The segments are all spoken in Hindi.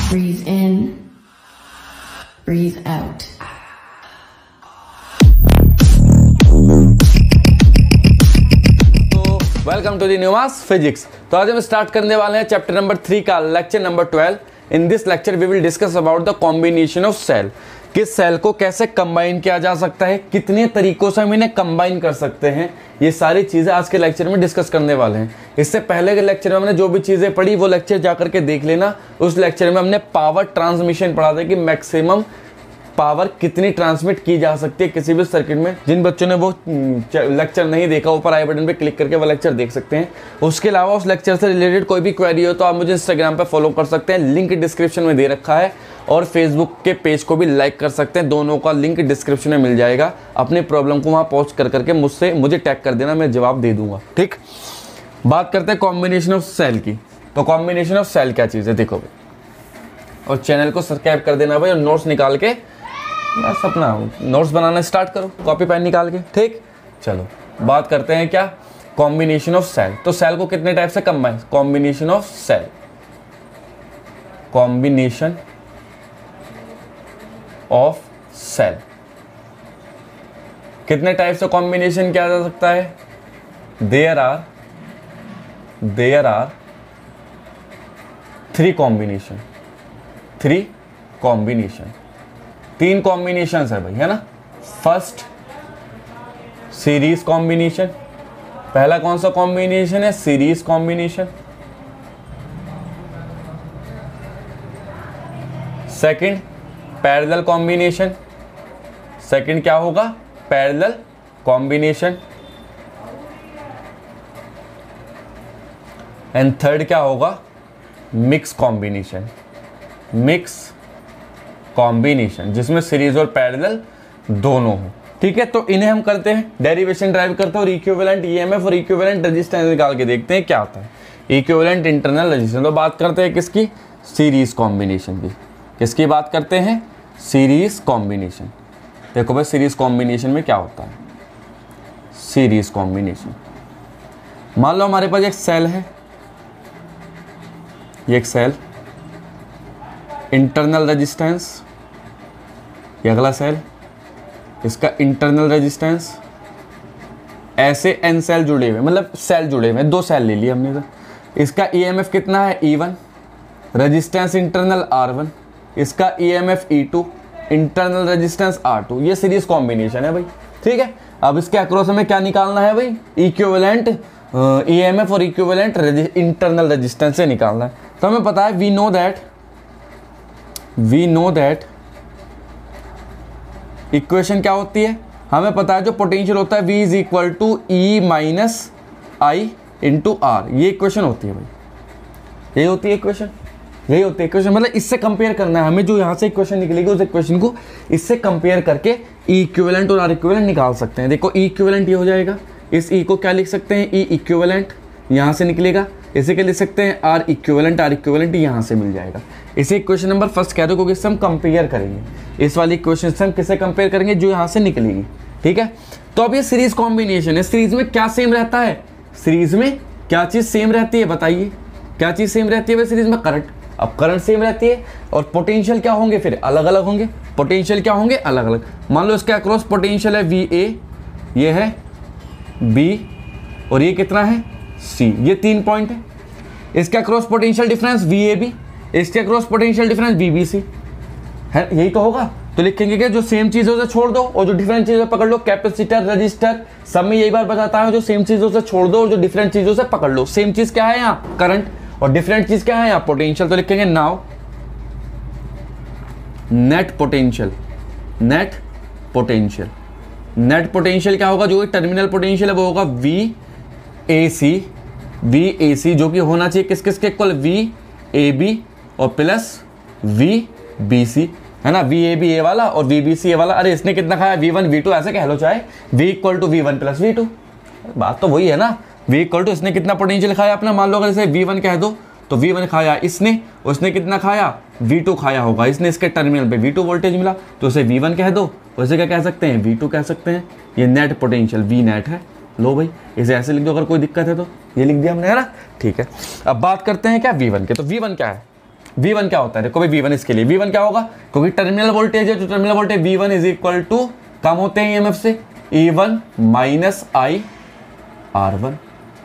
Breathe in, breathe out. तो welcome to the new mass physics. तो आज हम स्टार्ट करने वाले हैं चैप्टर नंबर 3 का lecture number 12। In this lecture we will discuss about the combination of cell. किस सेल को कैसे कंबाइन किया जा सकता है, कितने तरीकों से हम इन्हें कंबाइन कर सकते हैं, ये सारी चीज़ें आज के लेक्चर में डिस्कस करने वाले हैं। इससे पहले के लेक्चर में हमने जो भी चीज़ें पढ़ी वो लेक्चर जा करके देख लेना। उस लेक्चर में हमने पावर ट्रांसमिशन पढ़ा था कि मैक्सिमम पावर कितनी ट्रांसमिट की जा सकती है किसी भी सर्किट में। जिन बच्चों ने वो लेक्चर नहीं देखा, ऊपर आई बटन पे क्लिक करके वो लेक्चर देख सकते हैं। उसके अलावा उस लेक्चर से रिलेटेड कोई भी क्वेरी हो तो आप मुझे इंस्टाग्राम पे फॉलो कर सकते हैं, लिंक डिस्क्रिप्शन में दे रखा है, और फेसबुक के पेज को भी लाइक कर सकते हैं, दोनों का लिंक डिस्क्रिप्शन में मिल जाएगा। अपनी प्रॉब्लम को वहाँ पोस्ट कर करके मुझे टैग कर देना, मैं जवाब दे दूंगा। ठीक, बात करते हैं कॉम्बिनेशन ऑफ सेल की। तो कॉम्बिनेशन ऑफ सेल क्या चीज़ है देखो भाई, और चैनल को सब्सक्राइब कर देना भाई, और नोट्स निकाल के बस अपना नोट्स बनाना स्टार्ट करो, कॉपी पेन निकाल के। ठीक, चलो बात करते हैं क्या, कॉम्बिनेशन ऑफ सेल। तो सेल को कितने टाइप से combine, combination of cell, combination of cell कितने टाइप से कॉम्बिनेशन किया जा सकता है। There are 3 combination, 3 combination, 3 combination है भाई, है ना। फर्स्ट सीरीज कॉम्बिनेशन, पहला कौन सा कॉम्बिनेशन है, series combination. Second parallel combination, second क्या होगा, पैरेलल कॉम्बिनेशन। एंड थर्ड क्या होगा, मिक्स कॉम्बिनेशन, मिक्स कॉम्बिनेशन जिसमें सीरीज और पैरेलल दोनों हो। ठीक है, तो इन्हें हम करते हैं डेरिवेशन ड्राइव करते हैं, और इक्विवेलेंट ईएमएफ और इक्विवेलेंट रेजिस्टेंस निकाल के देखते हैं क्या आता है। इक्विवेलेंट इंटरनल रेजिस्टेंस, तो बात करते हैं किसकी, सीरीज कॉम्बिनेशन की। किसकी बात करते हैं, सीरीज कॉम्बिनेशन। देखो भाई सीरीज कॉम्बिनेशन में क्या होता है। सीरीज कॉम्बिनेशन, मान लो हमारे पास एक सेल है, ये एक सेल, इंटरनल रेजिस्टेंस, ये अगला सेल, इसका इंटरनल रेजिस्टेंस, ऐसे n सेल जुड़े हुए, मतलब सेल जुड़े हुए, 2 सेल ले लिए हमने तो। इसका ईएमएफ कितना है, E1, रेजिस्टेंस इंटरनल R1, इसका EMF E2, internal resistance R2। ये सीरीज कॉम्बिनेशन है भाई। ठीक है, अब इसके अक्रॉस हमें क्या निकालना है भाई, इक्विवेलेंट ईएमएफ और इक्विवेलेंट इंटरनल रेजिस्टेंस से निकालना है। तो हमें पता है, वी नो दैट इक्वेशन क्या होती है, हमें पता है जो पोटेंशियल होता है V is equal to E minus I into R. ये इक्वेशन होती है भाई, यही होती है इक्वेशन, यही होती है इक्वेशन। मतलब इससे कंपेयर करना है हमें, जो यहाँ से इक्वेशन निकलेगी उस इक्वेशन को इससे कंपेयर करके ई इक्विवेलेंट और आर इक्विवेलेंट निकाल सकते हैं। देखो ई इक्विवेलेंट ये हो जाएगा, इस ई को क्या लिख सकते हैं, ई इक्विवेलेंट यहाँ से निकलेगा, इसे क्या लिख सकते हैं, आर इक्विवेलेंट यहाँ से मिल जाएगा। इसे इक्वेशन नंबर फर्स्ट कह दो, क्योंकि इससे हम कंपेयर करेंगे, इस वाली इक्वेशन से हम किसे कंपेयर करेंगे, जो यहाँ से निकलेगी। ठीक है, तो अब ये सीरीज कॉम्बिनेशन है, सीरीज में क्या सेम रहता है, सीरीज में क्या चीज़ सेम रहती है, बताइए क्या चीज़ सेम रहती है भाई सीरीज में, करंट। अब करंट सेम रहती है, और पोटेंशियल क्या होंगे फिर, अलग अलग होंगे। पोटेंशियल क्या होंगे, अलग अलग। मान लो इसके अक्रॉस पोटेंशियल है VA, ये है B, और ये कितना है C, ये 3 पॉइंट है। इसके अक्रॉस पोटेंशियल डिफरेंस VAB, इसके अक्रॉस पोटेंशियल डिफरेंस VBC है, यही तो होगा। तो लिखेंगे कि जो सेम चीज़ों से छोड़ दो और जो डिफरेंट चीज़ों से पकड़ लो, कैपेसिटर रजिस्टर सब में यही बात बताता है, जो सेम चीज़ों से छोड़ दो और जो डिफरेंट चीज़ों से पकड़ लो। सेम चीज़ क्या है यहाँ, करंट, और डिफरेंट चीज़ क्या है यहाँ, पोटेंशियल। तो लिखेंगे now net potential, net potential, net potential क्या होगा, जो टर्मिनल पोटेंशियल है वो होगा VAC, जो कि होना चाहिए किस किस के इक्वल, VAB और प्लस VBC, है ना। VAB ए वाला और VBC ए वाला। अरे इसने कितना खाया, V1 V2 ऐसे कह लो, चाहे V equal to V1 plus V2, बात तो वही है ना। V इक्वल टू इसने कितना पोटेंशियल खाया अपना, मान लो अगर इसे V1 कह दो तो V1 खाया इसने, उसने कितना खाया, V2 खाया होगा इसने, इसके टर्मिनल पे V2 वोल्टेज मिला तो उसे V1 कह दो, उसे क्या कह सकते हैं, V2 कह सकते हैं। ये नेट पोटेंशियल V नेट है। लो भाई इसे ऐसे लिख दो, अगर कोई दिक्कत है तो ये लिख दिया हमने, है ना। ठीक है, अब बात करते हैं क्या V1 के। तो V1 क्या है, V1 क्या होता है, देखो भाई V1 इसके लिए V1 क्या होगा, क्योंकि टर्मिनल वोल्टेज है, जो terminal voltage V1 is equal to कम होते हैं EMF से E1 माइनस आई R1,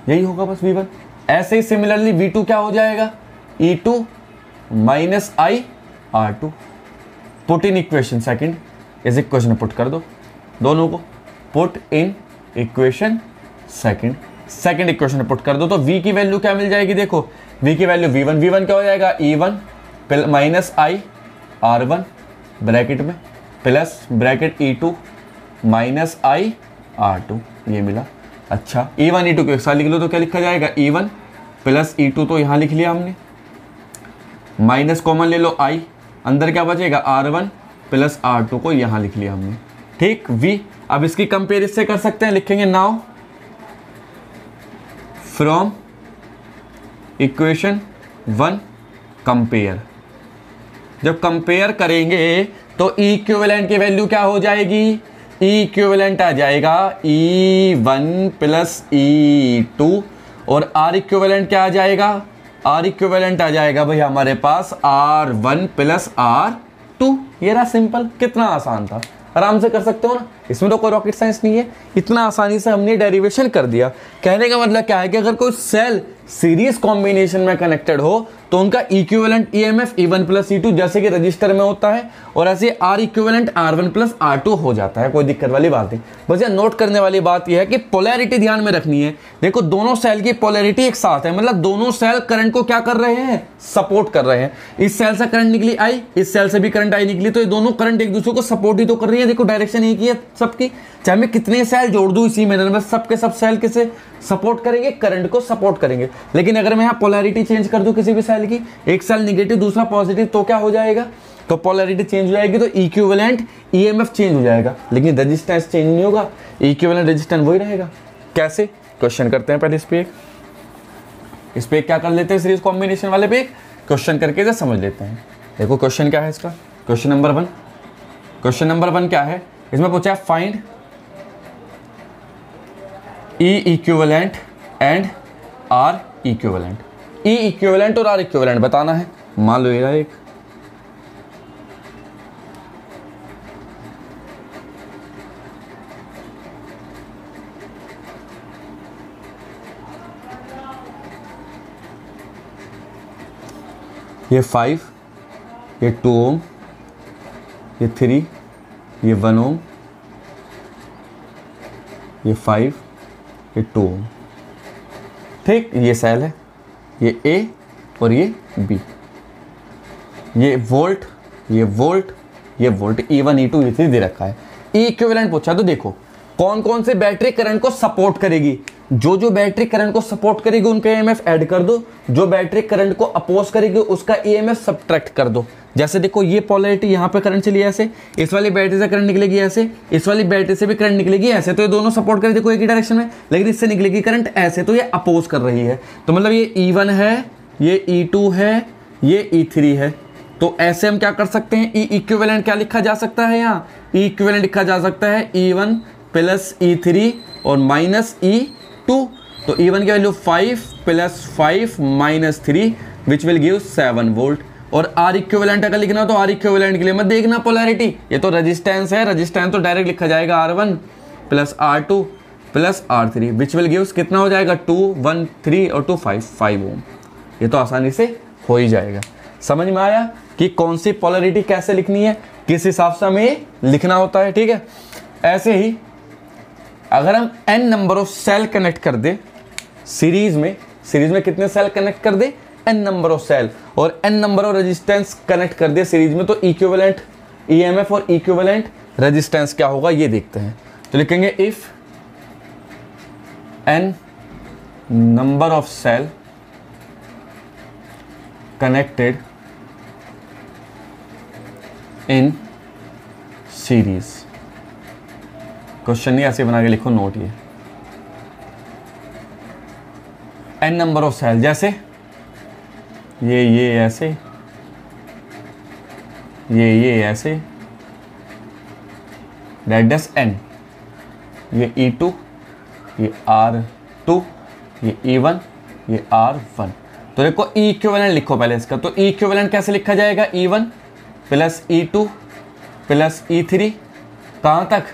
यही होगा बस V1। ऐसे ही सिमिलरली V2 क्या हो जाएगा, E2 minus I R2। Put in equation second, इस इक्वेशन में पुट कर दो दोनों को, put in equation second equation में पुट कर दो तो V की वैल्यू क्या मिल जाएगी, देखो V की वैल्यू V1 क्या हो जाएगा, E1 माइनस आई R1 ब्रैकेट में प्लस ब्रैकेट E2 माइनस आई R2, ये मिला। अच्छा E1 E2 को एक साथ लिख लो तो क्या लिखा जाएगा, E1 प्लस E2 तो यहाँ लिख लिया हमने, माइनस कॉमन ले लो I, अंदर क्या बचेगा R1 प्लस R2 को यहाँ लिख लिया हमने, ठीक। V अब इसकी कंपेयर इससे कर सकते हैं, लिखेंगे नाउ फ्रॉम इक्वेशन 1 कंपेयर। जब कंपेयर करेंगे तो इक्विवेलेंट की वैल्यू क्या हो जाएगी, इक्विवेलेंट आ जाएगा E1 प्लस E2 और R इक्विवेलेंट क्या आ जाएगा, R इक्विवेलेंट आ जाएगा भाई हमारे पास R1 प्लस R2। ये रहा सिंपल, कितना आसान था, आराम से कर सकते हो ना, इसमें तो कोई रॉकेट साइंस नहीं है, इतना आसानी से हमने डेरिवेशन कर दिया। कहने का मतलब क्या है कि अगर कोई सेल सीरीज कॉम्बिनेशन में कनेक्टेड हो तो उनका equivalent EMF E1 plus E2 जैसे कि रजिस्टर में होता है, और ऐसे R equivalent R1 plus R2 हो जाता है, कोई दिक्कत वाली बात नहीं। बस ये नोट करने वाली बात यह है कि पोलैरिटी ध्यान में रखनी है। देखो दोनों सेल की पोलैरिटी एक साथ है, मतलब दोनों सेल करंट को क्या कर रहे हैं, सपोर्ट कर रहे हैं। इस सेल से करंट निकली I, इस सेल से भी करंट I निकली, तो ये दोनों करंट एक दूसरे को सपोर्ट ही तो कर रही है। देखो डायरेक्शन एक ही है सबकी, चाहे मैं कितने सेल जोड़ दूं इसी मैनर में, सबके सब सेल किसे सपोर्ट करेंगे, करंट को सपोर्ट करेंगे। लेकिन अगर मैं यहाँ पोलैरिटी चेंज कर दूं किसी भी सेल की, एक सेल नेगेटिव दूसरा पॉजिटिव, तो क्या हो जाएगा, तो पोलैरिटी चेंज हो जाएगी, तो इक्विवेलेंट EMF चेंज हो जाएगा, लेकिन रेजिस्टेंस चेंज नहीं होगा, इक्विवेलेंट रेजिस्टेंस वही रहेगा। कैसे, क्वेश्चन करते हैं पहले इस पे क्या कर लेते हैं, सीरीज कॉम्बिनेशन वाले पे क्वेश्चन करके इसे समझ लेते हैं। देखो क्वेश्चन क्या है इसका, क्वेश्चन नंबर 1 क्या है, इसमें पूछा है find E equivalent and R equivalent. E equivalent और R इक्विवेलेंट बताना है। मान लो ये एक ये 5, ये 2 ओम, ये 3, ये 1 ओम, ये 5, ये 2 ओम, ठीक। ये सेल है, ये A और ये B, ये वोल्ट, ये वोल्ट, ये वोल्ट, E1 E2 E3 दे रखा है। E इक्विवेलेंट पूछा तो देखो कौन कौन से बैटरी करंट को सपोर्ट करेगी, जो बैटरी करंट को सपोर्ट करेगी उनका EMF ऐड कर दो, जो बैटरी करंट को अपोज करेगी उसका EMF सब्ट्रैक्ट कर दो। जैसे देखो ये पोलैरिटी यहाँ पे करंट चली ऐसे, इस वाली बैटरी से करंट निकलेगी ऐसे, इस वाली बैटरी से भी करंट निकलेगी ऐसे, तो ये दोनों सपोर्ट करें देखो एक ही डायरेक्शन में, लेकिन इससे निकलेगी करंट ऐसे, तो ये अपोज कर रही है। तो मतलब ये E1 है, ये E2 है, ये E3 है, तो ऐसे हम क्या कर सकते हैं, E इक्विवेलेंट क्या लिखा जा सकता है, यहाँ E इक्विवेलेंट लिखा जा सकता है E1 प्लस E3 और माइनस E2। तो E1 की value 5 plus 5 minus 3 which will give 7 volt. और R इक्विवेलेंट अगर लिखना तो R इक्विवेलेंट के लिए मत देखना पोलैरिटी, ये तो रेजिस्टेंस है, रेजिस्टेंस तो डायरेक्ट लिखा जाएगा R1 plus R2 plus R3 which will gives कितना हो जाएगा 2 1 3 और 2 5 ओम। ये तो आसानी से हो ही जाएगा। समझ में आया कि कौन सी पोलैरिटी कैसे लिखनी है, किस हिसाब से हमें लिखना होता है, ठीक है। ऐसे ही अगर हम n number of cell connect कर दे सीरीज में कितने सेल कनेक्ट कर दे, n नंबर ऑफ सेल, और n number of resistance connect कर दे सीरीज में, तो इक्विवेलेंट EMF और इक्विवेलेंट रेजिस्टेंस क्या होगा ये देखते हैं। तो लिखेंगे if n number of cell connected in series, question नहीं ऐसे बना के लिखो नोट, ये n नंबर ऑफ सेल, जैसे ये ऐसे, ये ऐसे, दैट इज n, ये E2, ये R2, ये E1, ये R1, तो देखो ई इक्विवेलेंट लिखो पहले इसका, तो ई इक्विवेलेंट कैसे लिखा जाएगा, E1 plus E2 plus E3 कहाँ तक,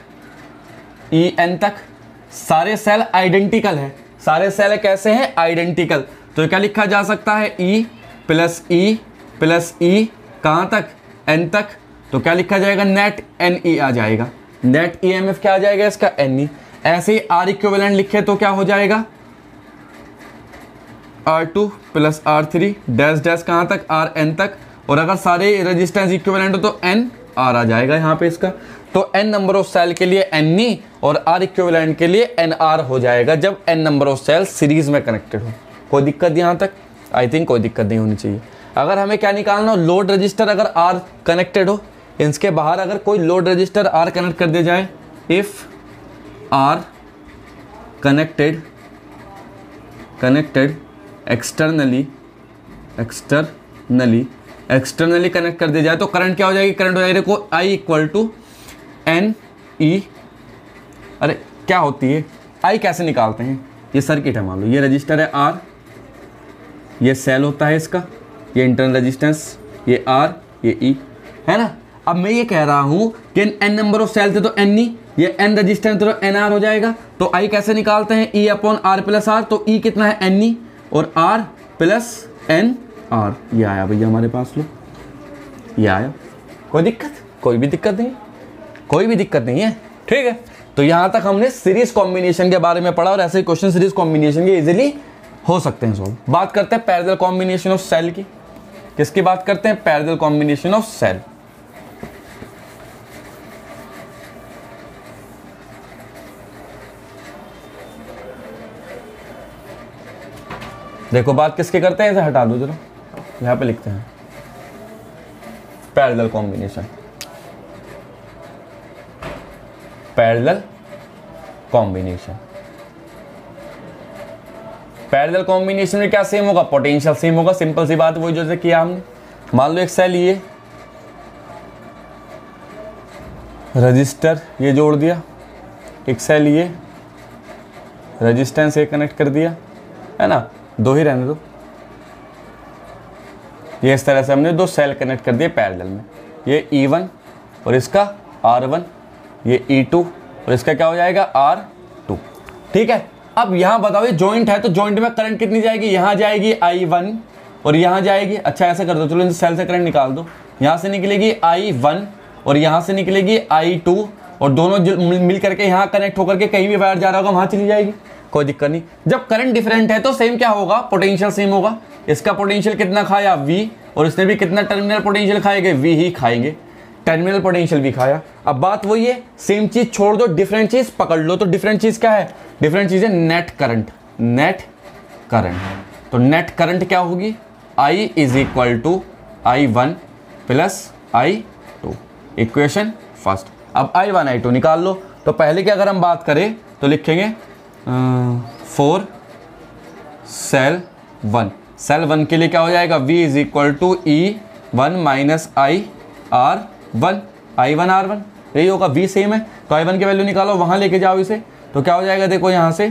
En तक। सारे सेल आइडेंटिकल है, सारे सेल कैसे हैं, आइडेंटिकल। तो क्या लिखा जा सकता है, E plus E plus E कहाँ तक, N तक। तो क्या लिखा जाएगा, नेट NE आ जाएगा, नेट EMF क्या आ जाएगा इसका, NE। ऐसे ही R इक्विवेलेंट लिखे तो क्या हो जाएगा, R2 plus R3 dash dash कहाँ तक, RN तक। और अगर सारे रेजिस्टेंस इक्विवेलेंट हो तो NR आ जाएगा यहाँ पे इसका। तो N नंबर ऑफ सेल के लिए NE और R इक्विवेलेंट के लिए NR हो जाएगा जब N number of cell series में कनेक्टेड हो। कोई दिक्कत यहाँ तक, आई थिंक कोई दिक्कत नहीं होनी चाहिए। अगर हमें क्या निकालना हो, लोड रजिस्टर अगर R कनेक्टेड हो, इसके बाहर अगर कोई लोड रजिस्टर R कनेक्ट कर दिया जाए, if R connected externally connect कर दिया जाए तो करंट क्या हो जाएगी, करंट हो जाएगी देखो I इक्वल टू NE। अरे क्या होती है, I कैसे निकालते हैं, ये सर्किट है, मान लो ये रजिस्टर है R, ये सेल होता है इसका, ये इंटरनल रेजिस्टेंस, ये R, ये E है ना। अब मैं ये कह रहा हूं कि N नंबर ऑफ सेल थे तो NE, ये N रजिस्टेंस तो NR हो जाएगा। तो I कैसे निकालते हैं, E upon R plus R। तो E कितना है, NE और R प्लस NR। ये आया भैया हमारे पास, लो ये आया। कोई दिक्कत, कोई भी दिक्कत नहीं, कोई भी दिक्कत नहीं है, ठीक है। तो यहां तक हमने सीरीज कॉम्बिनेशन के बारे में पढ़ा और ऐसे क्वेश्चन सीरीज कॉम्बिनेशन के इजीली हो सकते हैं सॉल्व। बात करते हैं पैरेलल कॉम्बिनेशन ऑफ सेल की। किसकी बात करते हैं, पैरेलल कॉम्बिनेशन ऑफ सेल। देखो बात किसके करते हैं, इसे हटा दो जरा, यहां पे लिखते हैं parallel combination. Parallel combination, parallel combination में क्या सेम होगा, पोटेंशियल सेम होगा। सिंपल सी बात वही जैसे किया हमने। मान लो एक सेल ये रजिस्टर ये जोड़ दिया, एक सेल ये रजिस्टेंस ये कनेक्ट कर दिया, है ना, दो ही रहने दो। ये इस तरह से हमने दो सेल कनेक्ट कर दिए पैरेलल में, ये E1 और इसका R1, ये E2 और इसका क्या हो जाएगा, R2, ठीक है। अब यहां बताओ ये जॉइंट है तो जॉइंट में करंट कितनी जाएगी, यहां जाएगी I1 और यहां जाएगी, अच्छा ऐसा कर दो, चलो इन सेल से करंट निकाल दो। यहां से निकलेगी I1 और यहां से निकलेगी I2 और दोनों मिल करके यहां कनेक्ट होकर के कहीं भी वायर जा रहा होगा वहां चली जाएगी, कोई दिक्कत नहीं। जब करंट डिफरेंट है तो सेम क्या होगा, पोटेंशियल सेम होगा। इसका पोटेंशियल कितना खाया, V, और इसने भी कितना टर्मिनल पोटेंशियल खाएंगे, V ही खाएंगे, टर्मिनल पोटेंशियल भी खाया। अब बात वही है, सेम चीज छोड़ दो, डिफरेंट चीज पकड़ लो। तो डिफरेंट चीज क्या है, डिफरेंट चीज है नेट करंट, नेट करंट। तो नेट करंट क्या होगी, I is equal to I1 plus I2, equation first. अब I1 I2 निकाल लो। तो पहले की अगर हम बात करें तो लिखेंगे फॉर सेल 1, सेल 1 के लिए क्या हो जाएगा, V is equal to E1 minus I1 R1, यही होगा, V सेम है तो I1 की वैल्यू निकालो, वहां लेके जाओ इसे। तो क्या हो जाएगा, देखो यहां से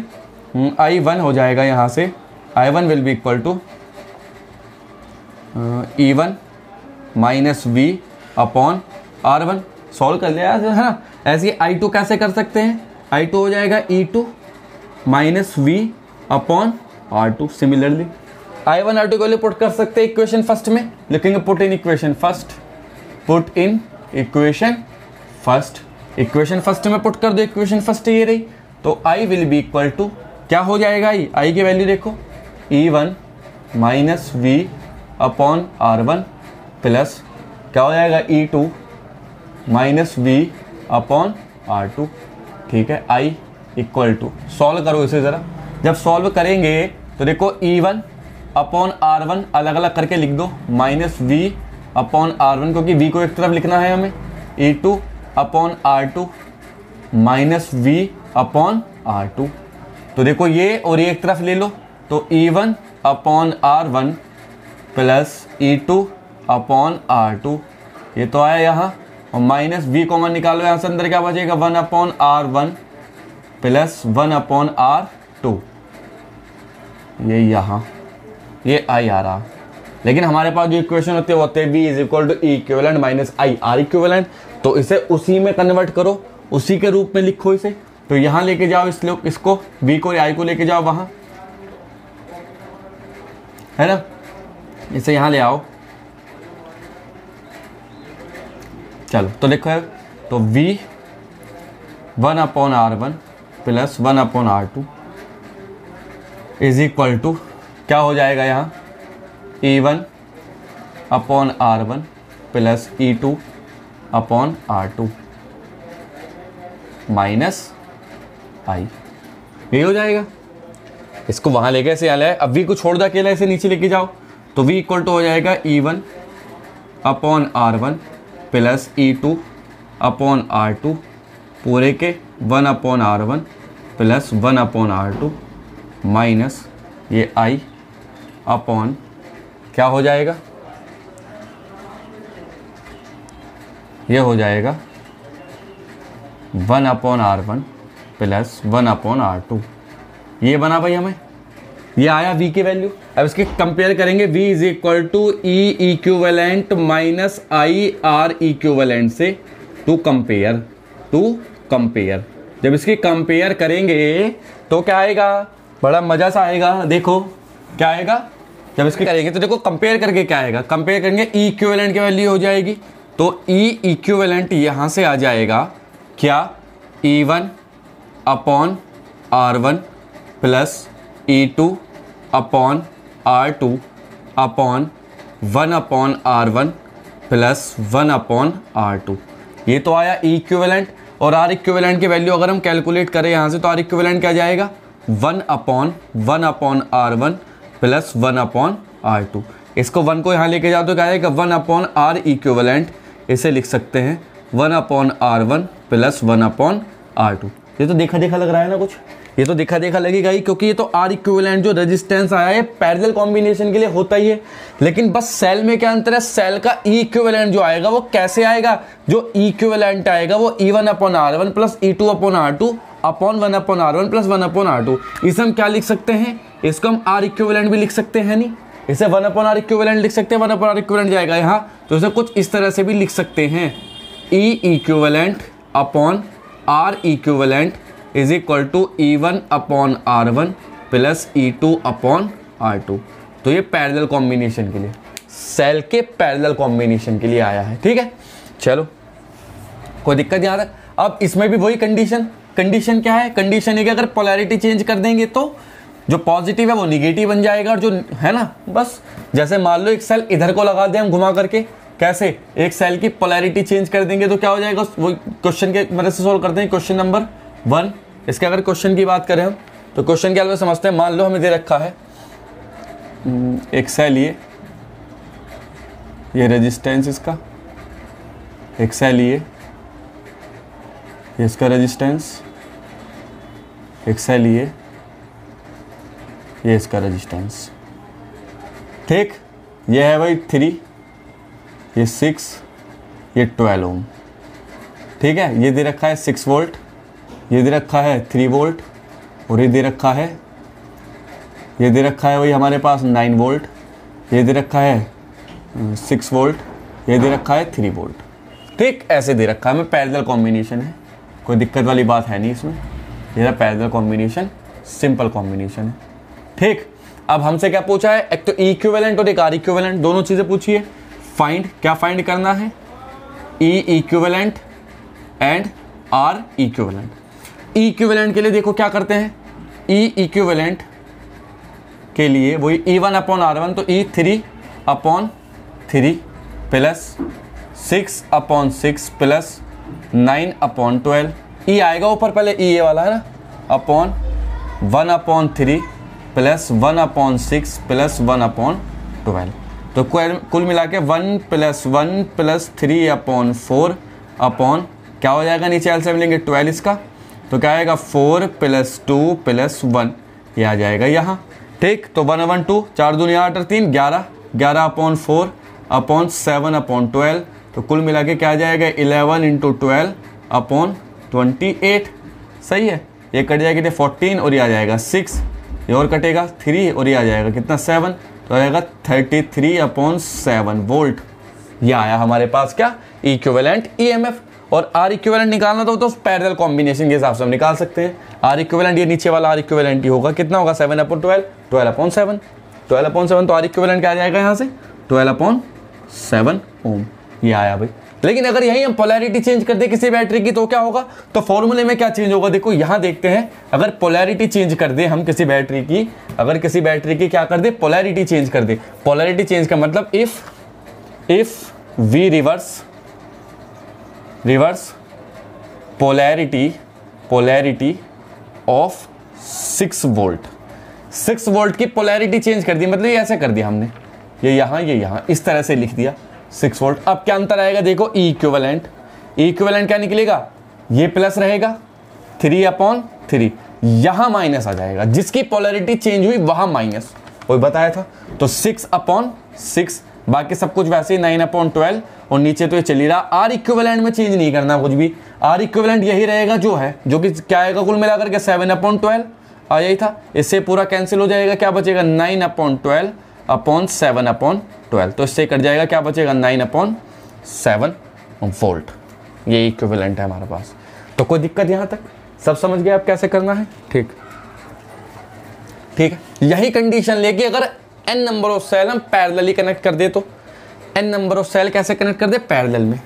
I1 हो जाएगा, यहां से I1 will be equal to E1 minus V upon R1। Solve कर लिया है ना। ऐसे I2 कैसे कर सकते हैं, I2 हो जाएगा E2 minus V upon R2। Similarly I1 R2 को पुट कर सकते हैं इक्वेशन फर्स्ट में, लिखेंगे put in equation first, put in equation first, equation first में पुट कर दो, इक्वेशन फर्स्ट ये रही। तो I will be equal to क्या हो जाएगा, I की वैल्यू देखो E1 minus V upon R1 plus क्या हो जाएगा E2 minus V upon R2, ठीक है। I इक्वल टू, सॉल्व करो इसे ज़रा। जब सॉल्व करेंगे तो देखो E1 अपॉन R1 अलग अलग करके लिख दो, माइनस V अपॉन R1 क्योंकि V को एक तरफ लिखना है हमें, E2 upon R2 minus V upon R2। तो देखो ये और ये एक तरफ ले लो, तो E1 upon R1 plus E2 upon R2, ये तो आया यहाँ, और माइनस V कॉमन निकालो, यहाँ से अंदर क्या बचेगा, 1 upon R1 plus 1 upon R2, ये यहाँ ये आई आ रहा। लेकिन हमारे पास जो इक्वेशन होती है वो होते हैं v is equal to E equivalent minus I R equivalent. तो इसे उसी में कन्वर्ट करो, उसी के रूप में लिखो इसे। तो यहाँ लेके जाओ इसको v को आई को लेके जाओ वहाँ, है ना, इसे यहाँ ले आओ। चलो तो देखो, तो v 1/r1 plus 1/r2 is equal to क्या हो जाएगा यहाँ, E1/r1 प्लस E2/r2 माइनस आई, ये हो जाएगा। इसको वहाँ लेके ऐसे आया है, अब v को छोड़ दो अकेला, ऐसे नीचे लेके जाओ। तो v इक्वल टू हो जाएगा E1/r1 प्लस E2/r2 पूरे के 1/r1 प्लस 1/r2 माइनस ये i अपॉन क्या हो जाएगा, ये हो जाएगा 1/r1 प्लस 1/r2। ये बना भाई हमें, ये आया v की वैल्यू। अब इसके कंपेयर करेंगे, v is equal to E equivalent minus I R equivalent से टू कंपेयर जब इसकी कंपेयर करेंगे तो क्या आएगा, बड़ा मजा सा आएगा। देखो क्या आएगा जब इसकी करेंगे, तो देखो कंपेयर करके क्या आएगा, कंपेयर करेंगे ई इक्विवेलेंट की वैल्यू हो जाएगी। तो ई इक्विवेलेंट यहाँ से आ जाएगा क्या, E1/r1 plus E2/r2 upon 1/r1 plus 1/r2। ये तो आया ई इक्विवेलेंट। और आर इक्विवेलेंट की वैल्यू अगर हम कैलकुलेट करें यहाँ से, तो आर इक्विवेलेंट क्या जाएगा, 1/1/r1 प्लस 1/r2। इसको 1 को यहाँ लेके जाओ तो क्या आएगा, 1/r इक्विवेलेंट, इसे लिख सकते हैं 1/r1 प्लस 1/r2। ये तो देखा देखा लग रहा है ना कुछ, ये तो देखा देखा लगेगा ही, क्योंकि ये तो आर इक्विवेलेंट जो रेजिस्टेंस आया है पैरेलल कॉम्बिनेशन के लिए होता ही है। लेकिन बस सेल में क्या अंतर है, सेल का ई इक्विवेलेंट जो आएगा वो कैसे आएगा, जो ई इक्विवेलेंट आएगा वो E1/r1 plus E2/r2 upon 1/r1 plus 1/r2। इसे हम क्या लिख सकते हैं, इसको हम आर इक्विवेलेंट भी लिख सकते हैं, नहीं इसे 1/r इक्विवेलेंट लिख सकते हैं, 1/r इक्विवेलेंट जाएगा यहाँ, तो इसे कुछ इस तरह से भी लिख सकते हैं, E equivalent upon R equivalent is equal to E1/r1 plus E2/r2। तो ये पैरेलल कॉम्बिनेशन के लिए, सेल के पैरेलल कॉम्बिनेशन के लिए आया है, ठीक है। चलो कोई दिक्कत यहाँ तक। अब इसमें भी वही कंडीशन क्या है, कंडीशन है कि अगर पोलैरिटी चेंज कर देंगे तो जो पॉजिटिव है वो निगेटिव बन जाएगा, और जो है ना, बस जैसे मान लो एक सेल इधर को लगा दें हम घुमा करके, कैसे एक सेल की पोलैरिटी चेंज कर देंगे तो क्या हो जाएगा, वो क्वेश्चन के मदद से सोल्व करते हैं। क्वेश्चन नंबर 1, इसके अगर क्वेश्चन की बात करें हम, तो क्वेश्चन क्या समझते हैं। मान लो हमें दे रखा है एक सेल, ये रेजिस्टेंस इसका, एक सेल ये इसका रेजिस्टेंस, एक सेल ये इसका रेजिस्टेंस, ठीक। ये है भाई 3, ये 6, ये 12 ओम, ठीक है। ये दे रखा है 6 वोल्ट, ये दे रखा है 3 वोल्ट, और ये दे रखा है वही हमारे पास 9 वोल्ट, ये दे रखा है 6 वोल्ट, ये दे रखा है 3 वोल्ट, ठीक। ऐसे दे रखा है हमें, पैरेलल कॉम्बिनेशन है, कोई दिक्कत वाली बात है नहीं इसमें। ये पैरेलल कॉम्बिनेशन, सिंपल कॉम्बिनेशन है, ठीक। अब हमसे क्या पूछा है, एक तो ई इक्विवेलेंट और एक आर इक्विवेलेंट, दोनों चीज़ें पूछी है। क्या फाइंड करना है, E equivalent and R equivalent. E equivalent के लिए देखो क्या करते हैं, ई इक्विवेलेंट के लिए वही E1/r1, तो E3/3 प्लस 6/6 प्लस 9/12। ई आएगा ऊपर, पहले ई ये वाला है ना, अपॉन 1/3 प्लस 1/6 प्लस 1/12। तो कुल मिला के 1 + 1 + 3/4 अपॉन क्या हो जाएगा, नीचे एलसीएम लेंगे 12 इसका, तो क्या आएगा 4 + 2 + 1, ये आ जाएगा यहाँ, ठीक। तो 1/2, 4 दूनी 8 और 3 11, 11/4 अपॉन 7/12। तो कुल मिला के क्या आ जाएगा 11 × 12/28, सही है। ये कट जाएगी 14 और ये आ जाएगा 6, ये और कटेगा 3 और ये आ जाएगा कितना 7। तो आएगा 33/7 वोल्ट। ये आया हमारे पास क्या, इक्विवेलेंट ईएमएफ। और आर इक्विवेलेंट निकालना तो पैरेलल कॉम्बिनेशन के हिसाब से हम निकाल सकते हैं। आर इक्विवेलेंट ये नीचे वाला आर इक्विवेलेंट ही होगा, कितना होगा 7/12, 12/7, 12/7। तो आर इक्विवेलेंट क्या आ जाएगा यहाँ से 12/7 ओम। ये आया भाई। लेकिन अगर यही हम पोलैरिटी चेंज कर दे किसी बैटरी की तो क्या होगा, तो फॉर्मूले में क्या चेंज होगा, देखो यहां देखते हैं। अगर पोलैरिटी चेंज कर दे हम किसी बैटरी की, अगर किसी बैटरी की क्या कर दे, पोलैरिटी चेंज कर दे। पोलैरिटी चेंज का मतलब if we reverse polarity of 6 volt, 6 volt की पोलैरिटी चेंज कर दी, मतलब ये ऐसे कर दिया हमने, ये यहाँ इस तरह से लिख दिया 6 वोल्ट। अब क्या अंतर आएगा, देखो ई इक्विवेलेंट क्या निकलेगा, ये प्लस रहेगा 3/3, यहां माइनस आ जाएगा, जिसकी पोलैरिटी चेंज हुई वहां माइनस, कोई बताया था। तो 6/6, बाकी सब कुछ वैसे ही 9/12, और नीचे तो ये चली रहा। आर इक्विवेलेंट में चेंज नहीं करना कुछ भी, आर इक्विवेलेंट यही रहेगा जो है, जो कि क्या आएगा कुल मिलाकर के 7/12 आ यही था। इससे पूरा कैंसिल हो जाएगा, क्या बचेगा 9/12/7/12, तो इससे कट जाएगा, क्या बचेगा 9/7 वोल्ट। ये इक्विवेलेंट है हमारे पास। तो कोई दिक्कत यहाँ तक सब समझ गए आप कैसे करना है, ठीक है। यही कंडीशन लेके अगर n नंबर ऑफ सेल हम पैरेलली कनेक्ट कर दे, तो n नंबर ऑफ सेल कैसे कनेक्ट कर दे, पैरेलल में।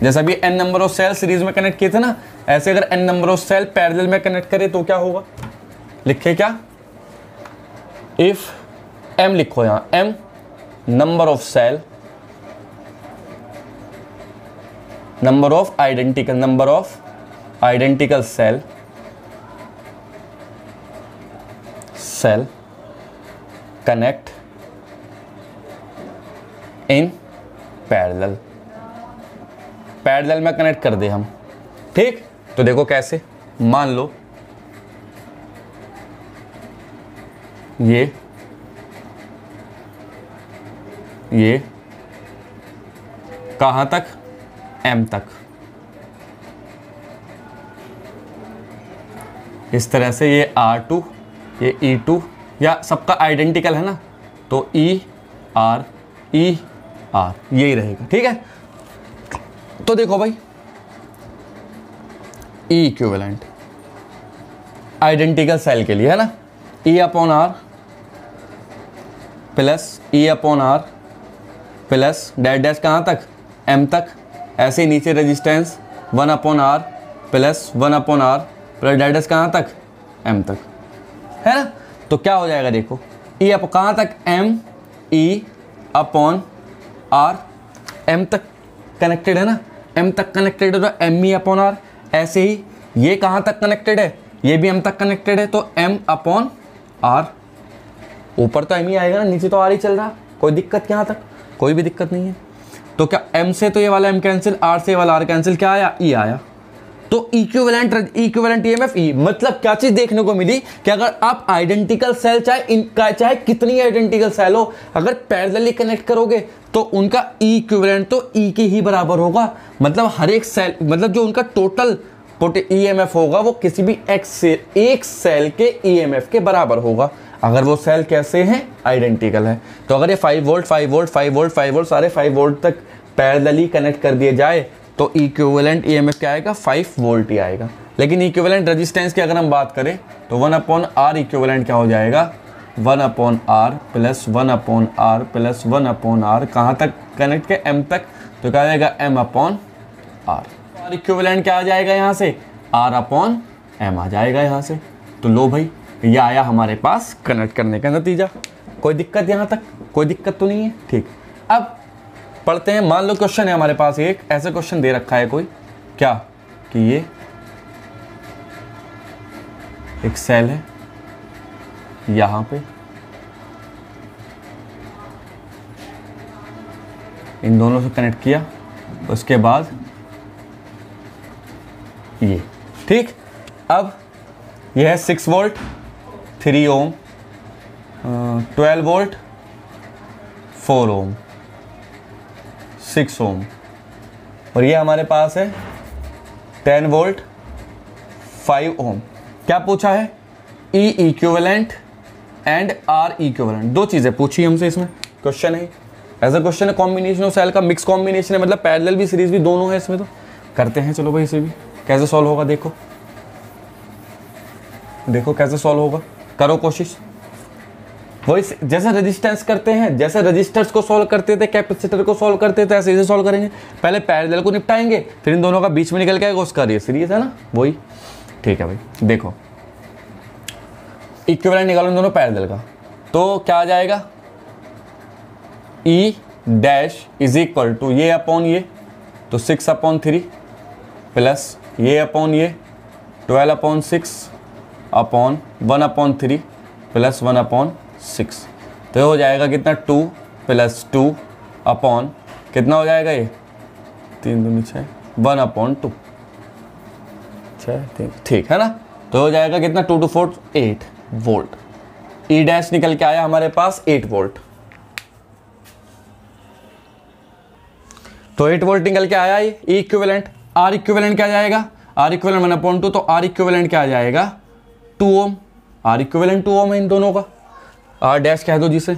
जैसा भी n number of cell series में कनेक्ट किए थे ना, ऐसे अगर n number of cell parallel में कनेक्ट करे तो क्या होगा, लिखे क्या, इफ m लिखो यहां, m number of cell, number of identical cell connect in parallel में कनेक्ट कर दे हम, ठीक। तो देखो कैसे, मान लो ये कहां तक, m तक, इस तरह से ये R2, ये E2, या सबका आइडेंटिकल है ना, तो E R यही रहेगा, ठीक है। तो देखो भाई, E इक्विवेलेंट आइडेंटिकल सेल के लिए है ना, E/R plus E/R plus dash कहाँ तक, M तक। ऐसे ही नीचे resistance 1/R plus 1/R plus dash कहाँ तक, M तक, है ना। तो क्या हो जाएगा, देखो E कहाँ तक, M/R, M तक कनेक्टेड है ना, M तक कनेक्टेड है तो ME/R। ऐसे ही ये कहाँ तक कनेक्टेड है, ये भी M तक कनेक्टेड है तो M/R। ऊपर तो M ही आएगा ना, नीचे तो R ही चल रहा, कोई दिक्कत यहाँ तक, कोई भी दिक्कत नहीं है। तो क्या M से तो ये वाला M कैंसिल, R से ये वाला R कैंसिल, क्या आया, E आया। तो इक्विवेलेंट ईएमएफ ई, मतलब क्या चीज देखने को मिली कि अगर आप आइडेंटिकल सेल चाहे कितनी आइडेंटिकल सेल हो, अगर पैरेलली कनेक्ट करोगे तो उनका ई इक्विवेलेंट तो ई के ही बराबर होगा। मतलब हर एक सेल, मतलब जो उनका टोटल ईएमएफ होगा वो किसी भी एक सेल के ईएमएफ के बराबर होगा, अगर वो सेल कैसे हैं, आइडेंटिकल है। तो अगर ये 5 वोल्ट 5 वोल्ट 5 वोल्ट 5 वोल्ट सारे 5 वोल्ट तक पैरेलली कनेक्ट कर दिए जाए तो इक्विवेलेंट ईएमएफ क्या आएगा, 5 वोल्ट ही आएगा। लेकिन इक्विवेलेंट रेजिस्टेंस की अगर हम बात करें तो 1/R इक्विवेलेंट क्या हो जाएगा, 1/R plus 1/R plus 1/R, कहाँ तक कनेक्ट के, M तक, तो क्या आ जाएगा M/R। और इक्विवेलेंट क्या आ जाएगा यहाँ से, R/M आ जाएगा यहाँ से। तो लो भाई, ये आया हमारे पास कनेक्ट करने का नतीजा। कोई दिक्कत यहाँ तक, कोई दिक्कत तो नहीं है, ठीक। अब पढ़ते हैं। मान लो क्वेश्चन है हमारे पास, एक ऐसा क्वेश्चन दे रखा है कोई, क्या कि ये एक सेल है यहां पे, इन दोनों से कनेक्ट किया, उसके बाद ये, ठीक। अब ये है 6 वोल्ट 3 ओम, 12 वोल्ट 4 ओम, 6 ओम, और ये हमारे पास है 10 वोल्ट 5 ओम। क्या पूछा है, E equivalent and R equivalent. दो चीजें पूछी हमसे इसमें, क्वेश्चन है एज अ क्वेश्चन है, कॉम्बिनेशन ऑफ सेल का मिक्स कॉम्बिनेशन है, मतलब पैरेलल भी सीरीज भी दोनों है इसमें। तो करते हैं चलो भाई, इसे भी कैसे सॉल्व होगा देखो, देखो कैसे सॉल्व होगा, करो कोशिश। वही जैसे रेजिस्टेंस करते हैं, जैसे रेजिस्टर्स को सॉल्व करते थे, कैपेसिटर को सॉल्व करते थे, ऐसे इसे सॉल्व करेंगे। पहले पैरेलल को निपटाएंगे, फिर इन दोनों का बीच में निकल के आएगा उसका ये सीरीज है ना, वही। ठीक है भाई, देखो इक्विवेलेंट निकालो इन दोनों पैरेलल का, तो क्या आ जाएगा, E dash is equal to ये अपॉन ये, तो 6/3 प्लस ये अपॉन ये 12/6 अपॉन 1/3 प्लस 1/6। तो हो जाएगा कितना, 2 + 2 अपॉन कितना हो जाएगा ये, 3 दूनी 6, 1/2 6, ठीक है ना। तो हो जाएगा कितना, 2 × 4 8 वोल्ट। ई डैश निकल के आया हमारे पास 8 वोल्ट। तो 8 वोल्ट निकल के आया ये ई इक्विवेलेंट। आर इक्विवेलेंट क्या जाएगा, आर इक्विवेलेंट 1/2, तो आर इक्विवेलेंट क्या आ जाएगा, 2 ओम। आर इक्विवेलेंट 2 ओम है इन दोनों का, आर डैश कह दो जिसे।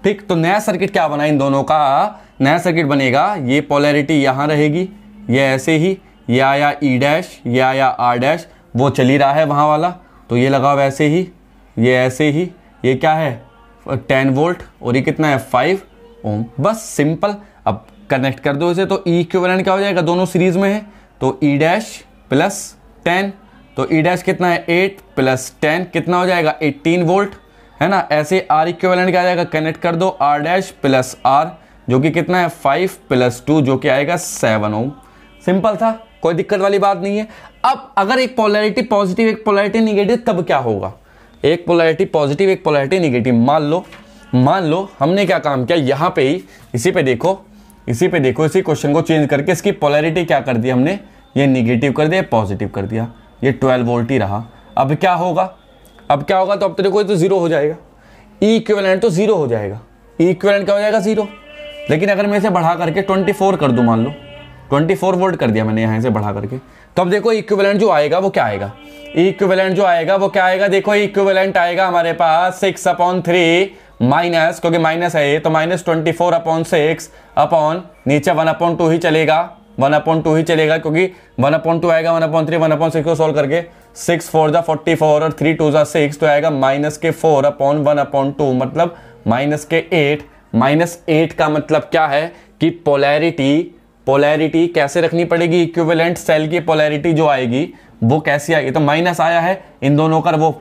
ठीक, तो नया सर्किट क्या बना इन दोनों का, नया सर्किट बनेगा, ये पोलैरिटी यहां रहेगी, ये ऐसे ही, ये आया ई डैश, ये आया आर डैश, वो चल ही रहा है वहां वाला, तो ये लगा वैसे ही, ये ऐसे ही, ये क्या है 10 वोल्ट और ये कितना है 5 ओम। बस सिंपल, अब कनेक्ट कर दो इसे, तो ई इक्विवेलेंट क्या हो जाएगा, दोनों सीरीज में है, तो ई डैश प्लस 10, तो ई डैश कितना है 8 + 10 कितना हो जाएगा 18 वोल्ट, है ना। ऐसे आर इक्विवेलेंट क्या आ जाएगा, कनेक्ट कर दो, आर डैश प्लस आर जो कि कितना है 5 + 2 जो कि आएगा 7 ओम। सिंपल था, कोई दिक्कत वाली बात नहीं है। अब अगर एक पोलैरिटी पॉजिटिव एक पोलैरिटी निगेटिव, तब क्या होगा, एक पोलैरिटी पॉजिटिव एक पोलैरिटी निगेटिव। मान लो हमने क्या काम किया, यहाँ पे ही इसी पे देखो, इसी क्वेश्चन को चेंज करके इसकी पोलैरिटी क्या कर दी हमने, ये निगेटिव कर दिया, पॉजिटिव कर दिया, ये 12 वोल्ट ही रहा। अब क्या होगा, तो अब तो देखो ये तो 0 हो जाएगा, ई इक्विवेलेंट तो 0 हो जाएगा, ई इक्विवेलेंट क्या हो जाएगा 0। लेकिन अगर मैं इसे बढ़ा करके 24 कर दूं, मान लो 24 वोल्ट कर दिया मैंने यहाँ से बढ़ा करके, तो अब देखो इक्विवेलेंट जो आएगा वो क्या आएगा, ई इक्विवेलेंट जो आएगा वो क्या आएगा, देखो इक्विवेलेंट आएगा हमारे पास 6/3 माइनस, क्योंकि माइनस है ये, तो -24/6 अपॉन नीचे 1/2 ही चलेगा, 1/2 ही चलेगा, क्योंकि 1/2 आएगा 1/3 1/6 को सोल्व करके, 6 4 = 44 और 3 2 = 6, तो आएगा -4/1/2, मतलब -8। -8 का मतलब क्या है कि पोलैरिटी कैसे रखनी पड़ेगी, इक्विवेलेंट सेल की पोलैरिटी जो आएगी वो कैसी आएगी, तो माइनस आया है इन दोनों का, वो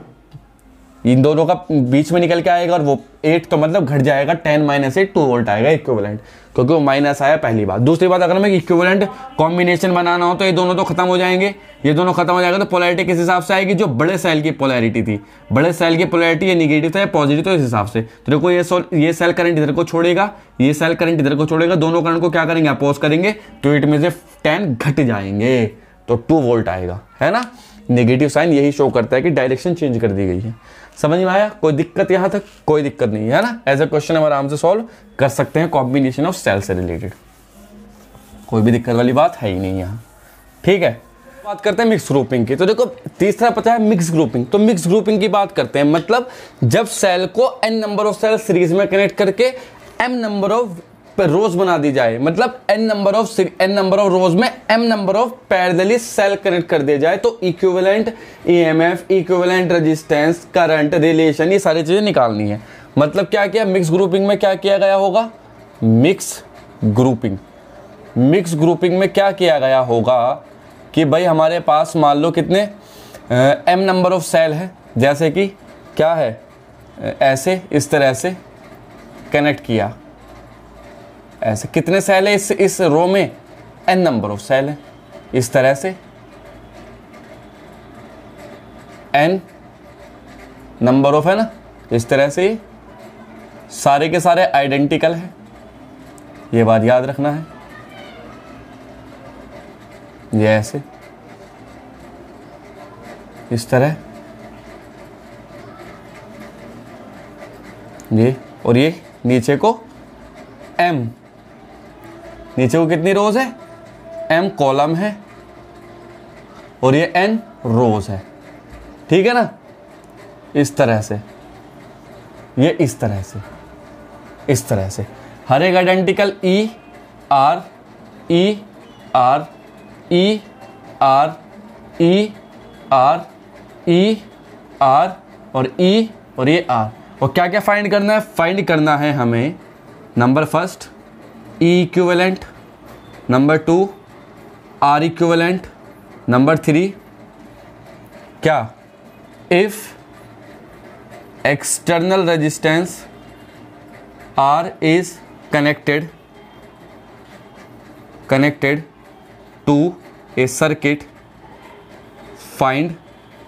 इन दोनों का बीच में निकल के आएगा, और वो 8 तो मतलब घट जाएगा, 10 - 8 2 वोल्ट आएगा इक्विवेलेंट, क्योंकि वो माइनस आया पहली बात। दूसरी बात, अगर हमें इक्विवेलेंट कॉम्बिनेशन बनाना हो तो ये दोनों तो खत्म हो जाएंगे, ये दोनों खत्म हो जाएगा, तो पोलैरिटी किस हिसाब से आएगी, जो बड़े सेल की पोलैरिटी थी, बड़े सेल की पोलैरिटी ये निगेटिव था या पॉजिटिव, तो इस हिसाब से तो देखो ये सेल करंट इधर को छोड़ेगा, ये सेल करंट इधर को छोड़ेगा, दोनों करंट को क्या करेंगे, अपोज करेंगे, तो इट में से 10 घट जाएंगे, तो 2 वोल्ट आएगा, है ना। नेगेटिव साइन यही शो करता है कि डायरेक्शन चेंज कर दी गई है। समझ में आया, कोई दिक्कत यहाँ तक, कोई दिक्कत नहीं है ना। एज ए क्वेश्चन हम आराम से सॉल्व कर सकते हैं कॉम्बिनेशन ऑफ सेल से रिलेटेड, कोई भी दिक्कत वाली बात है ही नहीं यहाँ। ठीक है, बात करते हैं मिक्स ग्रुपिंग की। तो देखो तीसरा पता है मिक्स ग्रुपिंग, तो मिक्स ग्रुपिंग की बात करते हैं, मतलब जब सेल को n number of cell series में कनेक्ट करके m नंबर ऑफ रोज बना दी जाए, मतलब n नंबर ऑफ रोज में m number of parallelly cell connect कर दिया जाए, तो equivalent EMF, equivalent resistance, current, relation, ये सारी चीजें निकालनी है। मतलब क्या किया मिक्स ग्रुपिंग में, क्या किया गया होगा, मिक्स ग्रुपिंग में क्या किया गया होगा कि भाई हमारे पास मान लो कितने m नंबर ऑफ सेल है, जैसे कि क्या है, ऐसे इस तरह से कनेक्ट किया, ऐसे कितने सेल है इस रो में, n नंबर ऑफ सेल है, इस तरह से n नंबर ऑफ, है ना, इस तरह से सारे के सारे आइडेंटिकल है, ये बात याद रखना है। ये ऐसे इस तरह ये, और ये नीचे को m, नीचे को कितनी रोज है, m कॉलम है और ये n रोज है, ठीक है ना, इस तरह से ये इस तरह से, इस तरह से हर एक identical E R E R E R E R E R और ई और ये आर। और क्या क्या फाइंड करना है? फाइंड करना है हमें number first E equivalent, number 2 R equivalent, number 3 क्या, if external resistance R is connected to a circuit, find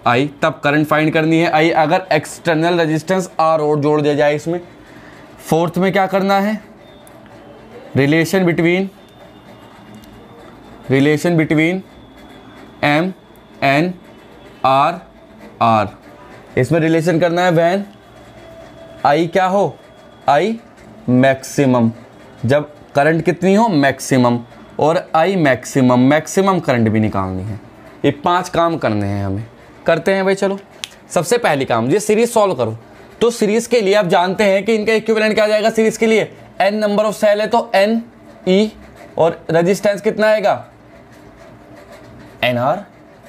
I। तब करंट फाइंड करनी है I अगर एक्सटर्नल रेजिस्टेंस R और जोड़ दिया जाए इसमें। फोर्थ में क्या करना है? Relation between M N R R। इसमें रिलेशन करना है व्हेन I क्या हो, I मैक्सिमम, जब करंट कितनी हो, मैक्सिमम, और I मैक्सिमम करंट भी निकालनी है। ये 5 काम करने हैं हमें। करते हैं भाई, चलो। सबसे पहली काम, ये सीरीज सॉल्व करो। तो सीरीज के लिए आप जानते हैं कि इनका इक्विवेलेंट क्या आ जाएगा सीरीज के लिए, n नंबर ऑफ सेल है तो n e, और रेजिस्टेंस कितना आएगा, nr,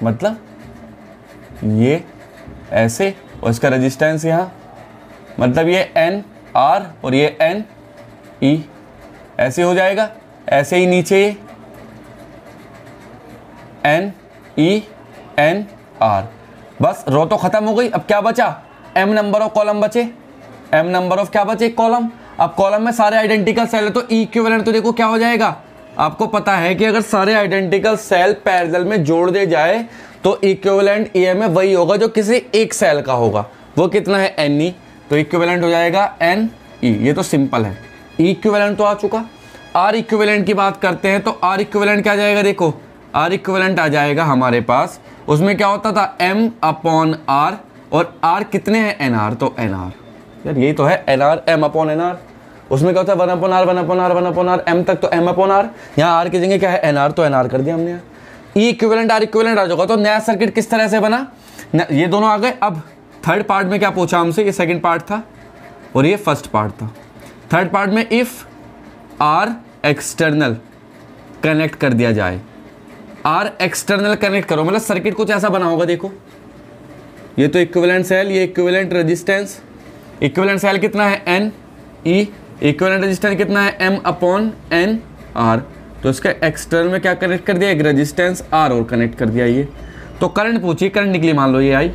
मतलब ये ऐसे, और इसका रेजिस्टेंस यहाँ, मतलब ये n R और ये N E, ऐसे हो जाएगा। ऐसे ही नीचे N E N R। बस रो तो खत्म हो गई। अब क्या बचा, M नंबर ऑफ कॉलम बचे, M नंबर ऑफ क्या बचे, कॉलम। अब कॉलम में सारे आइडेंटिकल सेल है तो E इक्विवेलेंट तो देखो क्या हो जाएगा, आपको पता है कि अगर सारे आइडेंटिकल सेल पैरेलल में जोड़ दे जाए तो इक्विवेलेंट EMF वही होगा जो किसी एक सेल का होगा। वो कितना है, Ne, तो इक्विवेलेंट हो जाएगा NE। ये तो सिंपल है, E इक्विवेलेंट तो आ चुका। R इक्विवेलेंट की बात करते हैं तो R इक्विवेलेंट क्या आ जाएगा, देखो R इक्विवेलेंट आ जाएगा हमारे पास, उसमें क्या होता था M/R, और R कितने हैं, NR, तो NR, यार यही तो है NR, M/NR। उसमें क्या होता है 1/R, M तक तो M/R, यहाँ R की जगह क्या है, NR, तो NR कर दिया हमने यार। E इक्विवेलेंट R इक्विवेलेंट आ जाएगा। तो नया सर्किट किस तरह से बना, ये दोनों आ गए। अब थर्ड पार्ट में क्या पूछा हमसे, ये सेकंड पार्ट था और ये फर्स्ट पार्ट था। थर्ड पार्ट में इफ R एक्सटर्नल कनेक्ट कर दिया जाए, R एक्सटर्नल कनेक्ट करो, मतलब सर्किट कुछ ऐसा बना होगा। देखो ये तो इक्विवेलेंट सेल, ये इक्विवेलेंट रेजिस्टेंस, इक्विवेलेंट सेल कितना है N E, इक्विवेलेंट रेजिस्टेंस कितना है M/N/R। तो इसका एक्सटर्नल में क्या कनेक्ट कर दिया, एक रेजिस्टेंस R और कनेक्ट कर दिया। ये तो करंट पूछिए, करंट निकली, मान लो ये आई,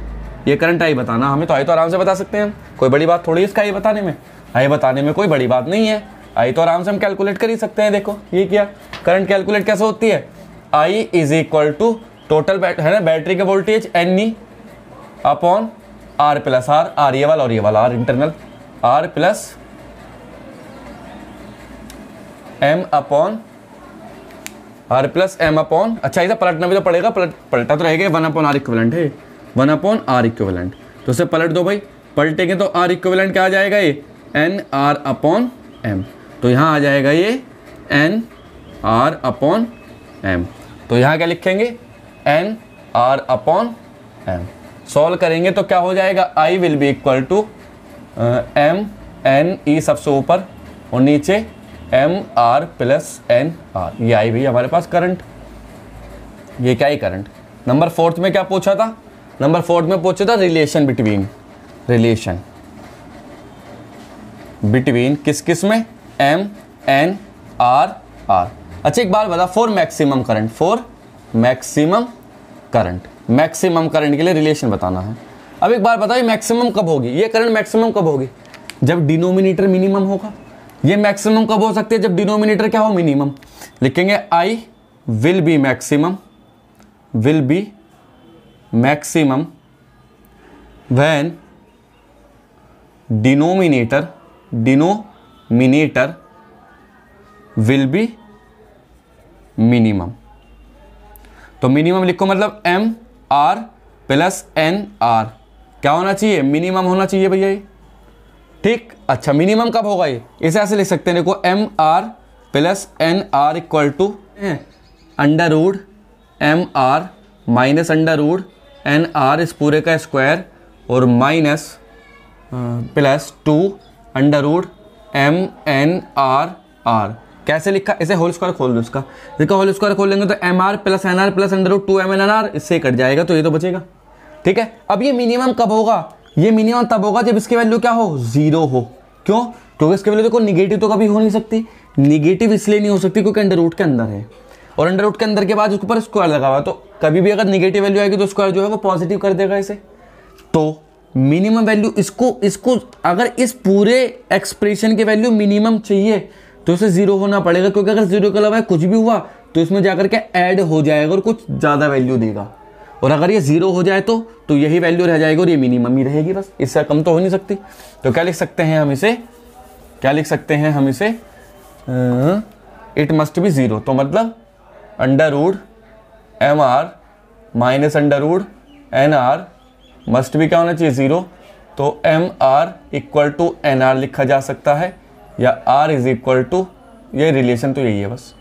ये करंट आई बताना हमें, तो आई तो आराम से बता सकते हैं हम, कोई बड़ी बात थोड़ी है इसका आई बताने में, आई बताने में कोई बड़ी बात नहीं है, आई तो आराम से हम कैलकुलेट कर ही सकते हैं। देखो ये क्या, करंट कैलकुलेट कैसे होती है, I is equal to total है ना बैटरी का voltage NE upon R plus R ये वाला और ये वाला R internal, R plus M upon R plus M upon, अच्छा इसे पलटना भी तो पड़ेगा, पलटा तो रहेगा, 1/R इक्विवेलेंट है, 1/R इक्विवेलेंट, तो उसे पलट दो भाई, पलटेंगे तो R इक्विवेलेंट क्या आ जाएगा, ये NR अपॉन M, तो यहाँ आ जाएगा ये NR अपॉन M, तो यहाँ क्या लिखेंगे NR अपॉन M। सॉल्व करेंगे तो क्या हो जाएगा, I will be equal to MNE सबसे ऊपर और नीचे MR प्लस NR, ये आई भी हमारे पास करंट, ये क्या ही करंट। नंबर 4 में क्या पूछा था, नंबर 4 में पूछा था रिलेशन बिटवीन किस किस में, M N R R। अच्छा एक बात बता, फॉर मैक्सिमम करंट के लिए रिलेशन बताना है। अब एक बार बताओ मैक्सिमम कब होगी, ये करंट मैक्सिमम कब होगी, जब डिनोमिनेटर मिनिमम होगा। ये मैक्सिमम कब हो सकती है, जब डिनोमिनेटर क्या हो, मिनिमम। लिखेंगे I will B maximum when denominator will be minimum. तो मिनिमम लिखो, मतलब MR प्लस NR क्या होना चाहिए, मिनिमम होना चाहिए भैया ये, ठीक। अच्छा मिनिमम कब होगा, ये इसे ऐसे लिख सकते हैं, देखो MR plus NR equal to under root MR minus under root NR इस पूरे का स्क्वायर और माइनस प्लस 2 √MNR। कैसे लिखा, इसे होल स्क्वायर खोल दो, इसका देखो होल स्क्वायर खोल लेंगे तो MR plus NR plus √2MNR, इससे कट जाएगा तो ये तो बचेगा। ठीक है, अब ये मिनिमम कब होगा, ये मिनिमम तब होगा जब इसकी वैल्यू क्या हो, 0 हो। क्यों, क्योंकि इसकी वैल्यू देखो निगेटिव तो कभी हो नहीं सकती। निगेटिव इसलिए नहीं हो सकती क्योंकि अंडर रूट के अंदर है, और अंडर रूट के अंदर के बाद उसके ऊपर स्क्वायर लगा हुआ, तो कभी भी अगर निगेटिव वैल्यू आएगी तो स्क्वायर जो है वो पॉजिटिव कर देगा इसे। तो मिनिमम वैल्यू इसको अगर इस पूरे एक्सप्रेशन की वैल्यू मिनिमम चाहिए तो इसे 0 होना पड़ेगा, क्योंकि अगर 0 के अलावा कुछ भी हुआ तो इसमें जाकर के ऐड हो जाएगा और कुछ ज़्यादा वैल्यू देगा, और अगर ये 0 हो जाए तो यही वैल्यू रह जाएगी और ये मिनिमम ही रहेगी बस, इससे कम तो हो नहीं सकती। तो क्या लिख सकते हैं हम इसे, इट मस्ट बी 0, तो मतलब √MR माइनस √NR मस्ट भी क्या होना चाहिए, 0। तो MR इक्वल टू NR लिखा जा सकता है, या R इज इक्वल टू, ये रिलेशन तो यही है बस,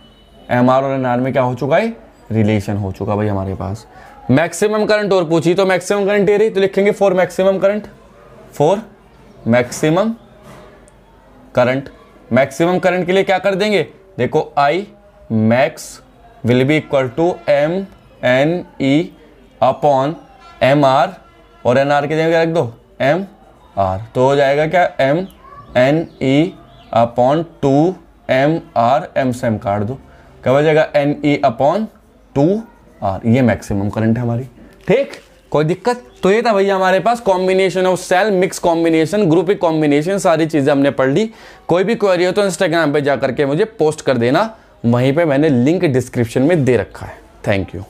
MR और NR में क्या हो चुका है, रिलेशन हो चुका भाई हमारे पास। मैक्सिमम करंट और पूछी तो मैक्सिमम करंट ये रही, तो लिखेंगे for maximum current, maximum current के लिए क्या कर देंगे, देखो I max will be equal to MNE upon MR, और NR की जगह रख दो MR, तो हो जाएगा क्या, MNE अपॉन 2MR, M से M काट दो, क्या बचेगा NE अपॉन 2R, ये मैक्सिमम करंट है हमारी। ठीक, कोई दिक्कत, तो ये था भैया हमारे पास combination of cell, mix combination, ग्रुपिक कॉम्बिनेशन, सारी चीजें हमने पढ़ ली। कोई भी क्वेरी हो तो इंस्टाग्राम पे जाकर के मुझे पोस्ट कर देना, वहीं पे मैंने लिंक डिस्क्रिप्शन में दे रखा है। Thank you.